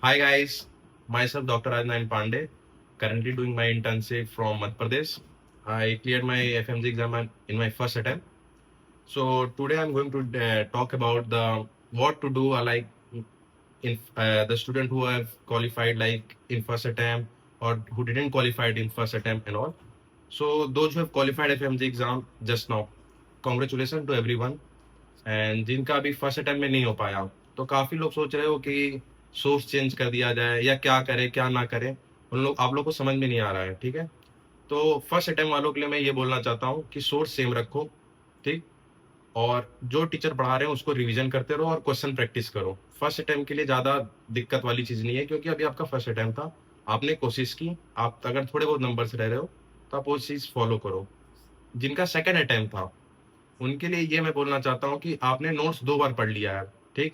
Hi guys, myself Dr. Rajnayan Pandey, currently doing my internship from Madhya Pradesh. I cleared my FMG exam in my first attempt. So today I'm going to talk about the what to do like in the student who have qualified like in first attempt or who didn't qualify in first attempt and all. So those who have qualified FMG exam just now, congratulations to everyone. And जिनका अभी first attempt में नहीं हो पाया, तो काफी लोग सोच रहे हो कि सोर्स चेंज कर दिया जाए या क्या करें क्या ना करें, उन लोग आप लोग को समझ में नहीं आ रहा है। ठीक है, तो फर्स्ट अटेम्प्ट वालों के लिए मैं ये बोलना चाहता हूँ कि सोर्स सेम रखो। ठीक, और जो टीचर पढ़ा रहे हैं उसको रिवीजन करते रहो और क्वेश्चन प्रैक्टिस करो। फर्स्ट अटेम्प्ट के लिए ज्यादा दिक्कत वाली चीज नहीं है, क्योंकि अभी आपका फर्स्ट अटेम्प्ट था, आपने कोशिश की, आप अगर थोड़े बहुत नंबर से रह रहे हो तो आप वो चीज फॉलो करो। जिनका सेकंड अटेम्प्ट था उनके लिए ये मैं बोलना चाहता हूँ कि आपने नोट्स 2 बार पढ़ लिया है। ठीक,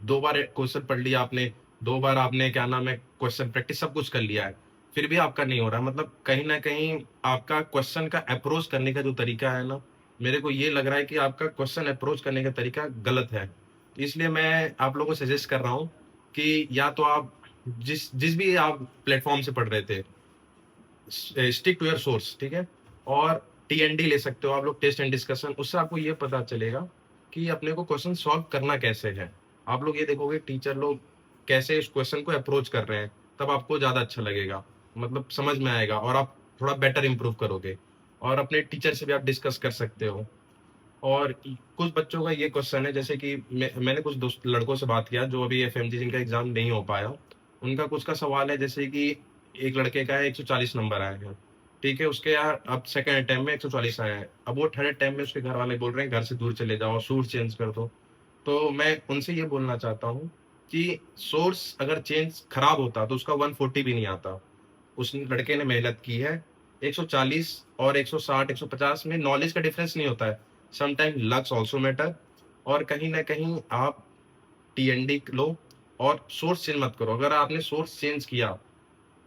2 बार क्वेश्चन पढ़ लिया आपने, 2 बार आपने क्या नाम है क्वेश्चन प्रैक्टिस सब कुछ कर लिया है, फिर भी आपका नहीं हो रहा, मतलब कहीं ना कहीं आपका क्वेश्चन का अप्रोच करने का जो तरीका है ना, मेरे को ये लग रहा है कि आपका क्वेश्चन अप्रोच करने का तरीका गलत है। तो इसलिए मैं आप लोगों को सजेस्ट कर रहा हूँ कि या तो आप जिस जिस भी आप प्लेटफॉर्म से पढ़ रहे थे, स्टिक टू योर सोर्स। ठीक है, और टीएनडी ले सकते हो आप लोग, टेस्ट एंड डिस्कशन, उससे आपको ये पता चलेगा कि अपने को क्वेश्चन सॉल्व करना कैसे है। आप लोग ये देखोगे टीचर लोग कैसे इस क्वेश्चन को अप्रोच कर रहे हैं, तब आपको ज्यादा अच्छा लगेगा, मतलब समझ में आएगा और आप थोड़ा बेटर इंप्रूव करोगे। और अपने टीचर से भी आप डिस्कस कर सकते हो। और कुछ बच्चों का ये क्वेश्चन है, जैसे कि मैंने कुछ दोस्त लड़कों से बात किया जो अभी एफएमजी जिनका एग्जाम नहीं हो पाया, उनका कुछ का सवाल है, जैसे कि एक लड़के का है 140 नंबर आए हैं। ठीक है, उसके यार अब सेकंड अटेम्प्ट में 140 आए हैं, अब वो थर्ड अटेम्प्ट में उसके घर वाले बोल रहे हैं घर से दूर चले जाओ, सोर्स चेंज कर दो। तो मैं उनसे ये बोलना चाहता हूँ कि सोर्स अगर चेंज खराब होता तो उसका 140 भी नहीं आता। उस लड़के ने मेहनत की है। 140 और 160 150 में नॉलेज का डिफरेंस नहीं होता है, समटाइम लक्स ऑल्सो मैटर। और कहीं ना कहीं आप टीएनडी लो और सोर्स चेंज मत करो। अगर आपने सोर्स चेंज किया,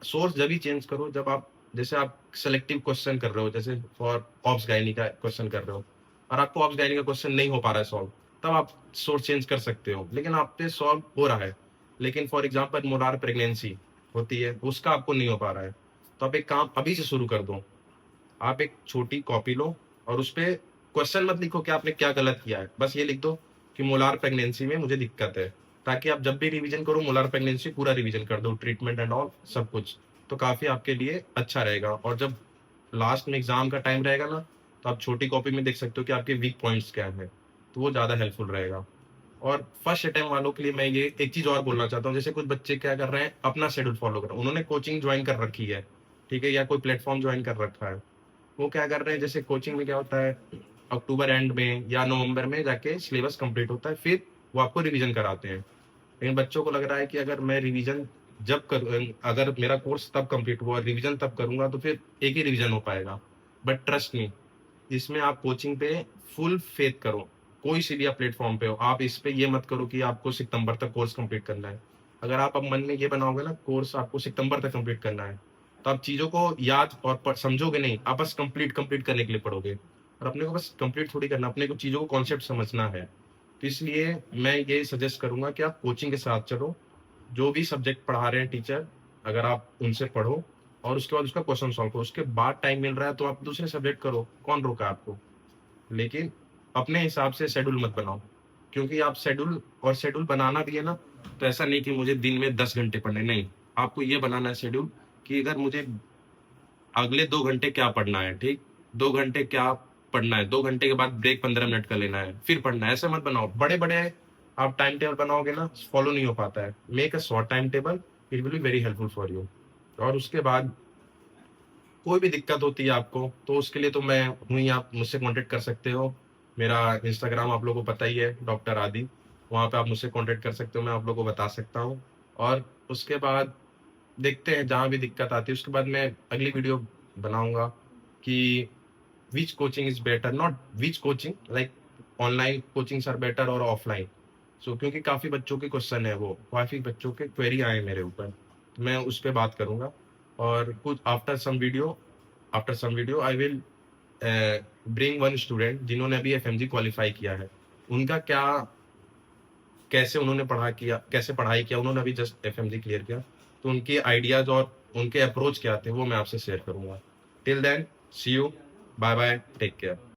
सोर्स जब ही चेंज करो जब आप, जैसे आप सेलेक्टिव क्वेश्चन कर रहे हो, जैसे फॉर ऑब्स गायनी का क्वेश्चन कर रहे हो और आपको ऑब्स गायनी का क्वेश्चन नहीं हो पा रहा है सॉल्व, तब आप सोर्स चेंज कर सकते हो, लेकिन आप पे सॉल्व हो रहा है। लेकिन फॉर एग्जाम्पल मोलार प्रेगनेंसी होती है, उसका आपको नहीं हो पा रहा है, तो आप एक काम अभी से शुरू कर दो। आप एक छोटी कॉपी लो और उस पर क्वेश्चन मत लिखो कि आपने क्या गलत किया है, बस ये लिख दो कि मोलार प्रेगनेंसी में मुझे दिक्कत है, ताकि आप जब भी रिवीजन करो मोलार प्रेगनेंसी पूरा रिवीजन कर दो, ट्रीटमेंट एंड ऑल सब कुछ। तो काफी आपके लिए अच्छा रहेगा। और जब लास्ट में एग्जाम का टाइम रहेगा ना, तो आप छोटी कॉपी में देख सकते हो कि आपके वीक पॉइंट्स क्या है, तो वो ज्यादा हेल्पफुल रहेगा। और फर्स्ट अटेम्प्ट वालों के लिए मैं ये एक चीज और बोलना चाहता हूँ, जैसे कुछ बच्चे क्या कर रहे हैं, अपना शेड्यूल फॉलो कर रहे हैं, उन्होंने कोचिंग ज्वाइन कर रखी है, ठीक है, या कोई प्लेटफॉर्म ज्वाइन कर रखा है। वो क्या कर रहे हैं, जैसे कोचिंग में क्या होता है, अक्टूबर एंड में या नवंबर में जाके सिलेबस कंप्लीट होता है, फिर वो आपको रिवीजन कराते हैं। लेकिन बच्चों को लग रहा है कि अगर मैं रिवीजन जब कर, अगर मेरा कोर्स तब कंप्लीट हुआ रिवीजन तब करूंगा तो फिर एक ही रिवीजन हो पाएगा। बट ट्रस्ट मी, इसमें आप कोचिंग पे फुल फेथ करो। कोई सी भी आप प्लेटफॉर्म पे हो, आप इस पे ये मत करो कि आपको सितंबर तक कोर्स कंप्लीट करना है। अगर आप अब मन में ये बनाओगे ना कोर्स आपको सितंबर तक कंप्लीट करना है, तो आप चीजों को याद और समझोगे नहीं, आप बस कंप्लीट कंप्लीट करने के लिए पढ़ोगे। और अपने को बस कंप्लीट थोड़ी करना, अपने को चीजों को कॉन्सेप्ट समझना है। तो इसलिए मैं ये सजेस्ट करूंगा कि आप कोचिंग के साथ चलो, जो भी सब्जेक्ट पढ़ा रहे हैं टीचर, अगर आप उनसे पढ़ो और उसके बाद उसका क्वेश्चन सॉल्व करो, उसके बाद टाइम मिल रहा है तो आप दूसरे सब्जेक्ट करो, कौन रोका है आपको। लेकिन अपने हिसाब से शेड्यूल मत बनाओ, क्योंकि आप शेड्यूल और शेड्यूल बनाना भी है ना, तो ऐसा नहीं कि मुझे दिन में 10 घंटे पढ़ने, नहीं, आपको ये बनाना है शेड्यूल कि अगर मुझे अगले 2 घंटे क्या पढ़ना है। ठीक, 2 घंटे क्या पढ़ना है, 2 घंटे के बाद ब्रेक 15 मिनट का लेना है, फिर पढ़ना है, ऐसे मत बनाओ। बड़े बड़े आप टाइम टेबल बनाओगे ना, फॉलो नहीं हो पाता है। Make a short time table, it will be very helpful for you. और उसके बाद कोई भी दिक्कत होती है आपको, तो उसके लिए तो मैं हूँ ही, आप मुझसे कांटेक्ट कर सकते हो। मेरा इंस्टाग्राम आप लोगों को पता ही है, डॉक्टर आदि, वहाँ पे आप मुझसे कांटेक्ट कर सकते हो, मैं आप लोगों को बता सकता हूँ। और उसके बाद देखते हैं, जहाँ भी दिक्कत आती है उसके बाद मैं अगली वीडियो बनाऊंगा कि which coaching is better, not which coaching, like online coachings are better और ऑफलाइन। सो क्योंकि काफी बच्चों के क्वेश्चन है, वो काफी बच्चों के क्वेरी आए मेरे ऊपर, तो मैं उस पर बात करूंगा। और कुछ after some video I will bring one student जिन्होंने अभी एफएमजी क्वालिफाई किया है, उनका क्या कैसे उन्होंने कैसे पढ़ाई किया, उन्होंने अभी जस्ट एफएमजी क्लियर किया, तो उनके आइडियाज़ और उनके अप्रोच क्या थे वो मैं आपसे शेयर करूँगा। Till then see you, bye bye, take care.